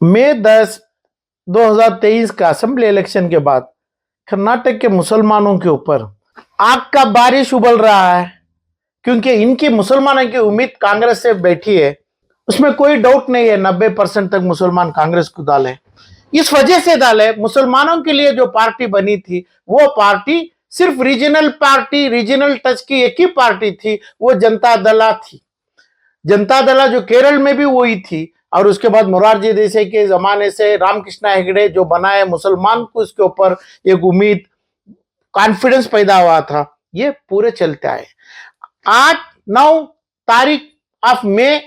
मई 10, 2023 का assembly election के बाद कर्नाटक के मुसलमानों के ऊपर आग का बारिश उबल रहा है, क्योंकि इनकी मुसलमानों की उम्मीद कांग्रेस से बैठी है। उसमें कोई डाउट नहीं है, 90% तक मुसलमान कांग्रेस को डाले। इस वजह से डाले, मुसलमानों के लिए जो पार्टी बनी थी वो पार्टी सिर्फ रीजनल पार्टी, रीजनल टच की एक ही पार्टी थी, वो जनता दला थी। जनता दला जो केरल में भी वही थी, और उसके बाद मोरारजी देसाई के जमाने से रामकृष्ण हेगड़े जो बनाए, मुसलमान को इसके ऊपर एक उम्मीद, कॉन्फिडेंस पैदा हुआ था। ये पूरे चलते आए। 8-9 तारीख ऑफ मई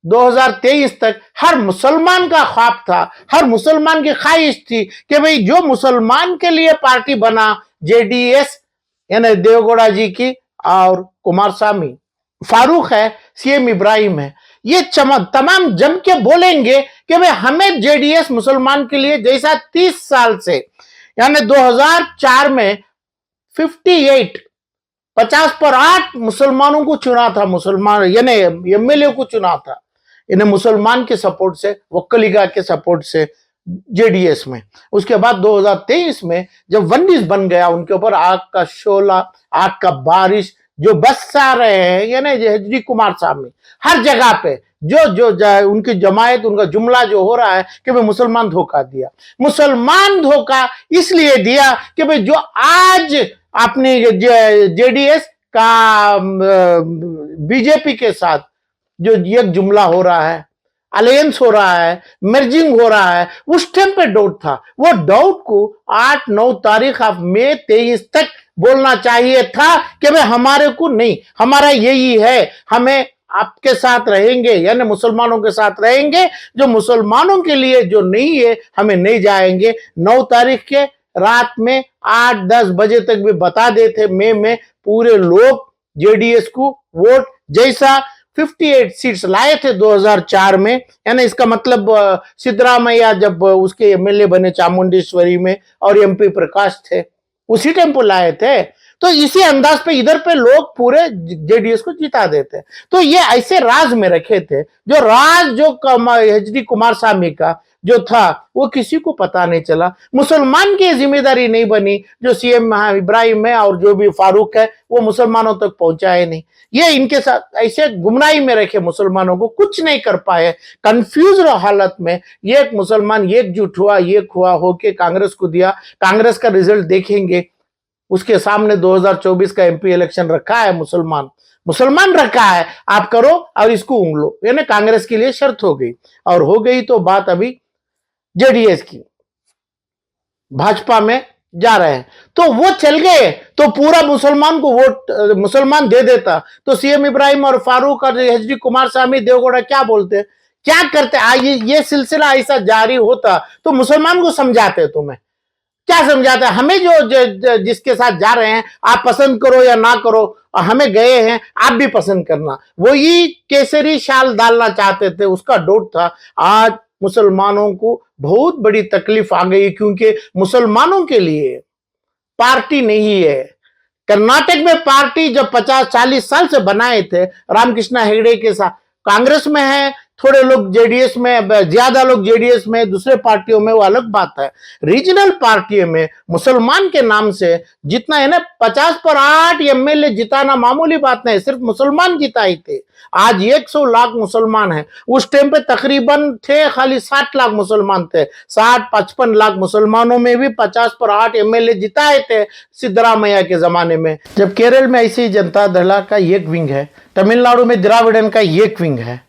2023 तक हर मुसलमान का ख्वाब था, हर मुसलमान की ख्वाहिश थी कि भाई जो मुसलमान के लिए पार्टी बना, जेडीएस यानी देवगौड़ा जी की, और कुमार स्वामी, फारूक है, सीएम इब्राहिम है, ये तमाम जम के बोलेंगे कि भाई हमें जेडीएस मुसलमान के लिए, जैसा 30 साल से यानी 2004 में 50 पर 8 मुसलमानों को चुना था, मुसलमान यानी एमएलए को चुना था, इन्हें मुसलमान के सपोर्ट से, वक्कलीगा के सपोर्ट से जेडीएस में। उसके बाद 2023 में जब 19 बन गया, उनके ऊपर आग का शोला, आग का बारिश जो बरसा रहे हैं, यानी एचडी कुमार स्वामी हर जगह पे जो उनकी जमायत, उनका जुमला जो हो रहा है कि भाई मुसलमान धोखा दिया। मुसलमान धोखा इसलिए दिया कि भाई जो आज अपनी जेडीएस का बीजेपी के साथ जो एक जुमला हो रहा है, अलायंस हो रहा है, मर्जिंग हो रहा है, उस टाइम पे डाउट था। वो डाउट को 8-9 तारीख ऑफ मई 23 तक बोलना चाहिए था कि भाई हमारे को नहीं, हमारा यही है, हमें आपके साथ रहेंगे, यानी मुसलमानों के साथ रहेंगे, जो मुसलमानों के लिए जो नहीं है हमें नहीं जाएंगे। 9 तारीख के रात में 8-10 बजे तक भी बता देते मई में पूरे लोग जेडीएस को वोट, जैसा 58 सीट्स लाए थे 2004 में, यानी इसका मतलब सिद्धरामैया जब उसके एमएलए बने चामुंडेश्वरी में और एमपी प्रकाश थे, उसी टाइम पर लाए थे। तो इसी अंदाज पे इधर पे लोग पूरे जेडीएस को जिता देते। तो ये ऐसे राज में रखे थे, जो राज जो एचडी कुमार स्वामी का जो था वो किसी को पता नहीं चला। मुसलमान की जिम्मेदारी नहीं बनी, जो सीएम इब्राहिम है और जो भी फारूक है वो मुसलमानों तक पहुंचाए नहीं। ये इनके साथ ऐसे गुमराही में रखे, मुसलमानों को कुछ नहीं कर पाए। कंफ्यूज हालत में एक मुसलमान एकजुट हुआ, एक हुआ होके कांग्रेस को दिया। कांग्रेस का रिजल्ट देखेंगे, उसके सामने 2024 का एमपी इलेक्शन रखा है, मुसलमान रखा है, आप करो और इसको उंगलो, यानी कांग्रेस के लिए शर्त हो गई। और हो गई तो बात अभी जेडीएस की, भाजपा में जा रहे हैं, तो वो चल गए तो पूरा मुसलमान को वोट मुसलमान दे देता, तो सीएम इब्राहिम और फारूक और एचडी कुमार स्वामी, देवगौड़ा क्या बोलते, क्या करते, ये सिलसिला ऐसा जारी होता तो मुसलमान को समझाते, तुम्हें क्या समझाता है, हमें जो जिसके साथ जा रहे हैं आप पसंद करो या ना करो, हमें गए हैं आप भी पसंद करना। वही केसरी शाल डालना चाहते थे, उसका डाउट था। आज मुसलमानों को बहुत बड़ी तकलीफ आ गई, क्योंकि मुसलमानों के लिए पार्टी नहीं है। कर्नाटक में पार्टी जब 50-40 साल से बनाए थे रामकृष्ण हेगड़े के साथ, कांग्रेस में है, थोड़े लोग जेडीएस में, ज्यादा लोग जेडीएस में, दूसरे पार्टियों में, वो अलग बात है। रीजनल पार्टियों में मुसलमान के नाम से जितना है ना, 50 पर 8 एमएलए जिताना मामूली बात नहीं, सिर्फ मुसलमान जिताए थे। आज 100 लाख मुसलमान है, उस टाइम पे तकरीबन थे खाली 60 लाख मुसलमान थे। 60-55 लाख मुसलमानों में भी 50 पर 8 एमएलए जिताए थे सिद्धरामैया के जमाने में। जब केरल में ऐसी जनता दल का एक विंग है, तमिलनाडु में द्राविडन का एक विंग है,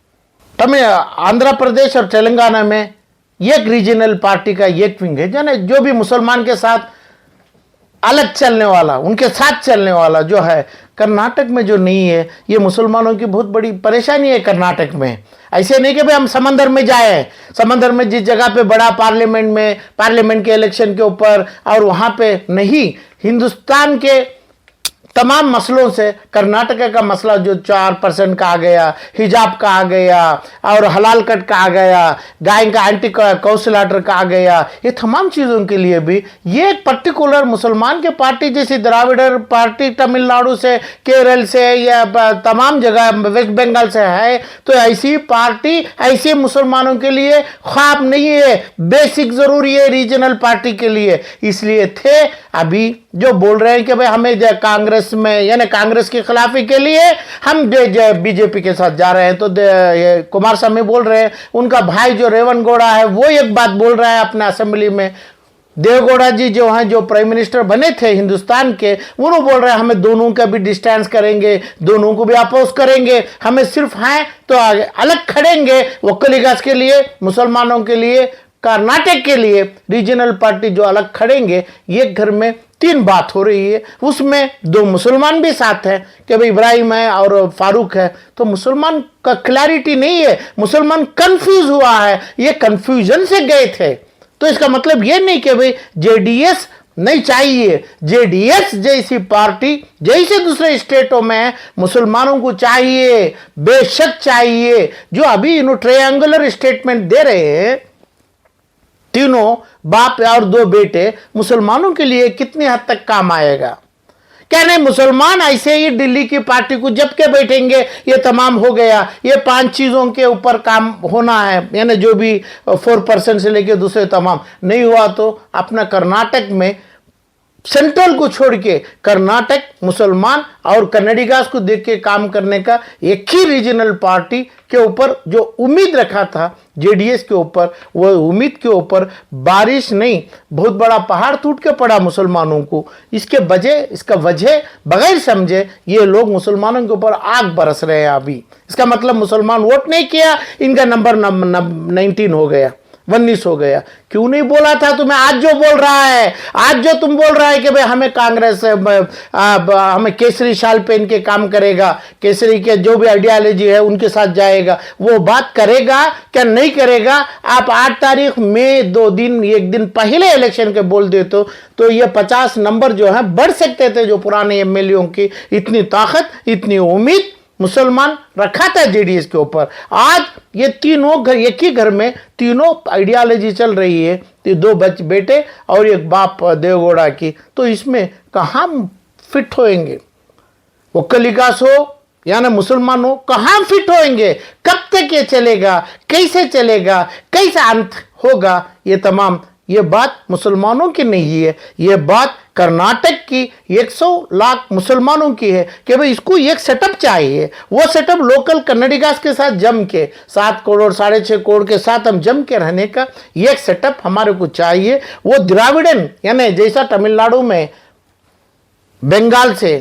आंध्र प्रदेश और तेलंगाना में एक रीजनल पार्टी का एक विंग है, जाने जो भी मुसलमान के साथ अलग चलने वाला, उनके साथ चलने वाला जो है। कर्नाटक में जो नहीं है, ये मुसलमानों की बहुत बड़ी परेशानी है कर्नाटक में। ऐसे नहीं कि भाई हम समंदर में जाए, समंदर में जिस जगह पे बड़ा पार्लियामेंट के इलेक्शन के ऊपर, और वहां पे नहीं, हिंदुस्तान के तमाम मसलों से, कर्नाटक का मसला जो 4% का आ गया, हिजाब का आ गया और हलाल कट का आ गया, गाय का एंटी कौशल आर्डर का आ गया, ये तमाम चीज़ों के लिए भी ये एक पर्टिकुलर मुसलमान के पार्टी जैसी द्राविडर पार्टी तमिलनाडु से, केरल से या तमाम जगह वेस्ट बंगाल से है, तो ऐसी पार्टी ऐसे मुसलमानों के लिए ख्वाब नहीं है, बेसिक जरूरी है रीजनल पार्टी के लिए। इसलिए थे अभी जो बोल रहे हैं कि भाई हमें कांग्रेस में यानी कांग्रेस की खिलाफी के लिए हम बीजेपी के साथ जा रहे हैं, तो कुमार स्वामी बोल रहे हैं, उनका भाई जो रेवन गौड़ा है वो एक बात बोल रहा है अपने असेंबली में, देवगौड़ा जी जो हैं जो प्राइम मिनिस्टर बने थे हिंदुस्तान के, वो बोल रहे हैं हमें दोनों का भी डिस्टेंस करेंगे, दोनों को भी अपोज करेंगे, हमें सिर्फ हैं तो आगे अलग खड़ेंगे वक्कलीगास के लिए, मुसलमानों के लिए, कर्नाटक के लिए रीजनल पार्टी जो अलग खड़ेंगे। ये घर में 3 बात हो रही है, उसमें 2 मुसलमान भी साथ हैं कि भाई इब्राहिम है और फारूक है, तो मुसलमान का क्लैरिटी नहीं है, मुसलमान कंफ्यूज हुआ है, ये कंफ्यूजन से गए थे। तो इसका मतलब ये नहीं कि भाई जेडीएस नहीं चाहिए, जेडीएस जैसी पार्टी जैसे दूसरे स्टेटों में मुसलमानों को चाहिए, बेशक चाहिए। जो अभी इन्होंने ट्रायंगुलर स्टेटमेंट दे रहे हैं, तीनों बाप और 2 बेटे, मुसलमानों के लिए कितनी हद तक काम आएगा? क्या नहीं मुसलमान ऐसे ही दिल्ली की पार्टी को जब के बैठेंगे ये तमाम हो गया, ये 5 चीज़ों के ऊपर काम होना है, यानी जो भी 4% से लेके दूसरे तमाम नहीं हुआ तो अपना कर्नाटक में सेंट्रल को छोड़ के कर्नाटक मुसलमान और कन्नडिगास को देख के काम करने का एक ही रीजनल पार्टी के ऊपर जो उम्मीद रखा था जेडीएस के ऊपर, वो उम्मीद के ऊपर बारिश नहीं बहुत बड़ा पहाड़ टूट के पड़ा मुसलमानों को। इसका वजह बगैर समझे ये लोग मुसलमानों के ऊपर आग बरस रहे हैं। अभी इसका मतलब मुसलमान वोट नहीं किया, इनका नंबर 19 हो गया, 19 हो गया। क्यों नहीं बोला था तुम्हें? आज जो बोल रहा है, आज जो तुम बोल रहा है कि भाई हमें कांग्रेस हमें केसरी शाल पहन के काम करेगा, केसरी के जो भी आइडियोलॉजी है उनके साथ जाएगा, वो बात करेगा क्या नहीं करेगा? आप 8 तारीख में 2 दिन 1 दिन पहले इलेक्शन के बोल देते तो ये 50 नंबर जो है बढ़ सकते थे। जो पुराने एमएलएओं की इतनी ताकत, इतनी उम्मीद मुसलमान रखा था जेडीएस के ऊपर, आज ये तीनों घर एक ही घर में तीनों आइडियोलॉजी चल रही है, 2 बेटे और एक बाप देवगौड़ा की, तो इसमें कहाँ फिट होएंगे? वक्कलीगास हो या ना मुसलमान हो, कहाँ फिट होएंगे? कब तक ये चलेगा? कैसे चलेगा? कैसा अंत होगा? ये बात मुसलमानों की नहीं है, ये बात कर्नाटक की 100 लाख मुसलमानों की है कि भाई इसको एक सेटअप चाहिए। वो सेटअप लोकल कन्नडिगास के साथ जम के 7 करोड़ 6.5 करोड़ के साथ हम जम के रहने का एक सेटअप हमारे को चाहिए। वो द्राविडन यानी जैसा तमिलनाडु में, बंगाल से,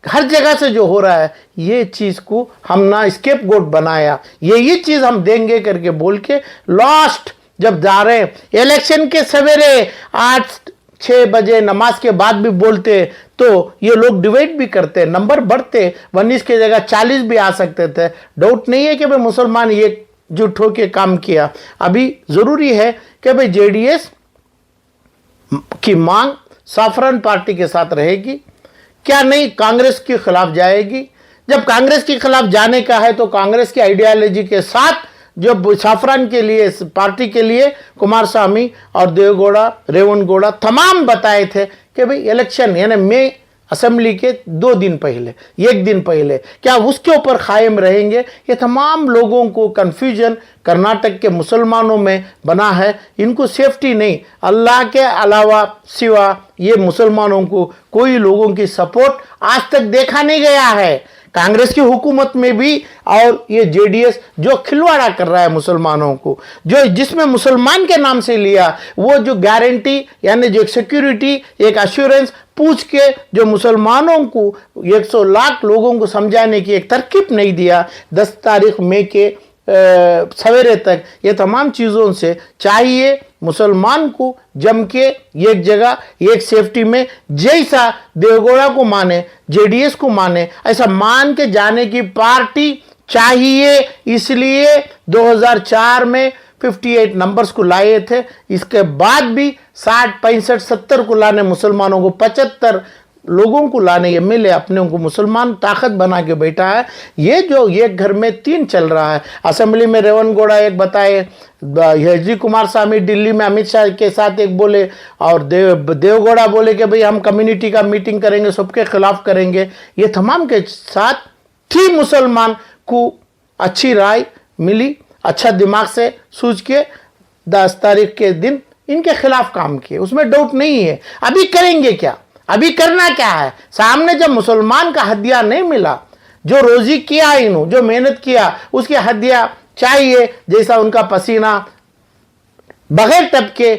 हर जगह से जो हो रहा है, ये चीज़ को हम ना स्केप गोट बनाया, ये चीज़ हम देंगे करके बोल के लास्ट जब जा रहे इलेक्शन के सवेरे 8-6 बजे नमाज के बाद भी बोलते तो ये लोग डिवाइड भी करते, नंबर बढ़ते, 19 की जगह 40 भी आ सकते थे। डाउट नहीं है कि भाई मुसलमान एकजुट होकर काम किया। अभी ज़रूरी है कि भाई जेडीएस की मांग साफरान पार्टी के साथ रहेगी क्या नहीं, कांग्रेस के खिलाफ जाएगी। जब कांग्रेस के खिलाफ जाने का है तो कांग्रेस की आइडियोलॉजी के साथ जो साफरान के लिए पार्टी के लिए कुमार स्वामी और देवगौड़ा रेवन गौड़ा तमाम बताए थे कि भाई इलेक्शन यानी मई असेंबली के 2 दिन पहले, 1 दिन पहले क्या उसके ऊपर कायम रहेंगे। ये तमाम लोगों को कन्फ्यूजन कर्नाटक के मुसलमानों में बना है। इनको सेफ्टी नहीं, अल्लाह के अलावा सिवा ये मुसलमानों को कोई लोगों की सपोर्ट आज तक देखा नहीं गया है। कांग्रेस की हुकूमत में भी और ये जेडीएस जो खिलवाड़ा कर रहा है मुसलमानों को, जो जिसमें मुसलमान के नाम से लिया, वो जो गारंटी यानी जो सिक्योरिटी, एक अश्योरेंस पूछ के जो मुसलमानों को 100 लाख लोगों को समझाने की एक तरकीब नहीं दिया 10 तारीख मई के सवेरे तक, ये तमाम चीज़ों से चाहिए मुसलमान को जम के एक जगह एक सेफ्टी में, जैसा देवगौड़ा को माने, जेडीएस को माने, ऐसा मान के जाने की पार्टी चाहिए। इसलिए 2004 में 58 नंबर्स को लाए थे, इसके बाद भी 60, 65, 70 को लाने मुसलमानों को 75 लोगों को लाने, एमएलए अपने को मुसलमान ताकत बना के बैठा है। ये जो एक घर में तीन चल रहा है। असेंबली में रेवनगौड़ा एक बताए, एच.डी. कुमारस्वामी दिल्ली में अमित शाह के साथ एक बोले, और देवगौड़ा बोले कि भाई हम कम्युनिटी का मीटिंग करेंगे, सबके खिलाफ करेंगे। ये तमाम के साथ थी मुसलमान को अच्छी राय मिली, अच्छा दिमाग से सूझ के 10 तारीख के दिन इनके खिलाफ काम किए, उसमें डाउट नहीं है। अभी करेंगे क्या, अभी करना क्या है? सामने जब मुसलमान का हदिया नहीं मिला, जो रोजी किया इन्हों, जो मेहनत किया, उसकी हदिया चाहिए, जैसा उनका पसीना बगैर टपके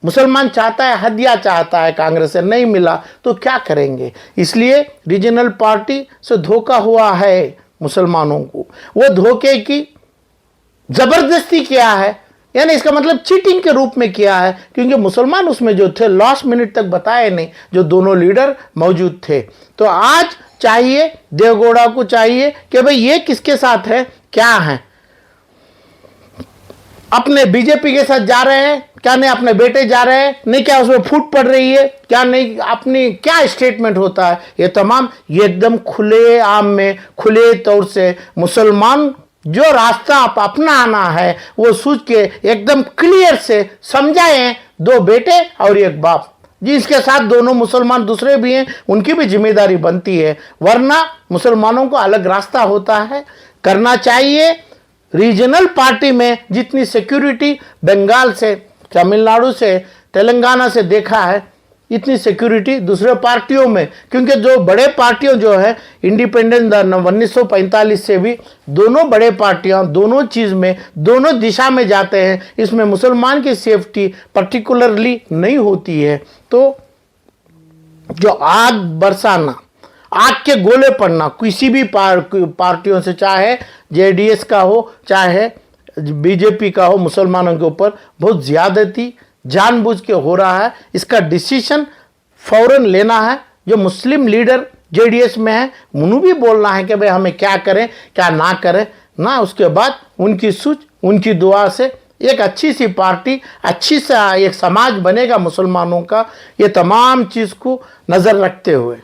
मुसलमान चाहता है, हदिया चाहता है, कांग्रेस से नहीं मिला तो क्या करेंगे? इसलिए रीजनल पार्टी से धोखा हुआ है मुसलमानों को। वो धोखे की जबरदस्ती किया है, यानी इसका मतलब चीटिंग के रूप में किया है, क्योंकि मुसलमान उसमें जो थे लास्ट मिनट तक बताए नहीं, जो दोनों लीडर मौजूद थे। तो आज चाहिए देवगौड़ा को चाहिए कि भाई ये किसके साथ है, क्या है, अपने बीजेपी के साथ जा रहे हैं क्या, नहीं अपने बेटे जा रहे हैं, नहीं क्या उसमें फूट पड़ रही है क्या, नहीं अपनी क्या स्टेटमेंट होता है, ये तमाम ये एकदम खुले आम में खुले तौर से मुसलमान जो रास्ता आप अपना आना है वो सूझ के एकदम क्लियर से समझाएं। दो बेटे और एक बाप, जिसके साथ दोनों मुसलमान दूसरे भी हैं, उनकी भी जिम्मेदारी बनती है, वरना मुसलमानों को अलग रास्ता होता है। करना चाहिए। रीजनल पार्टी में जितनी सिक्योरिटी बंगाल से, तमिलनाडु से, तेलंगाना से देखा है, इतनी सिक्योरिटी दूसरे पार्टियों में, क्योंकि जो बड़े पार्टियों जो है इंडिपेंडेंट 1945 से भी दोनों बड़े पार्टियां दोनों चीज़ में दोनों दिशा में जाते हैं। इसमें मुसलमान की सेफ्टी पर्टिकुलरली नहीं होती है। तो जो आग बरसाना, आग के गोले पड़ना किसी भी पार्टियों से, चाहे जेडीएस का हो चाहे बीजेपी का हो, मुसलमानों के ऊपर बहुत ज़्यादती जानबूझ के हो रहा है। इसका डिसीजन फौरन लेना है। जो मुस्लिम लीडर जेडीएस में है उन्हें भी बोलना है कि भाई हमें क्या करें क्या ना करें ना। उसके बाद उनकी सूझ, उनकी दुआ से एक अच्छी सी पार्टी, अच्छी सा एक समाज बनेगा मुसलमानों का। ये तमाम चीज़ को नज़र रखते हुए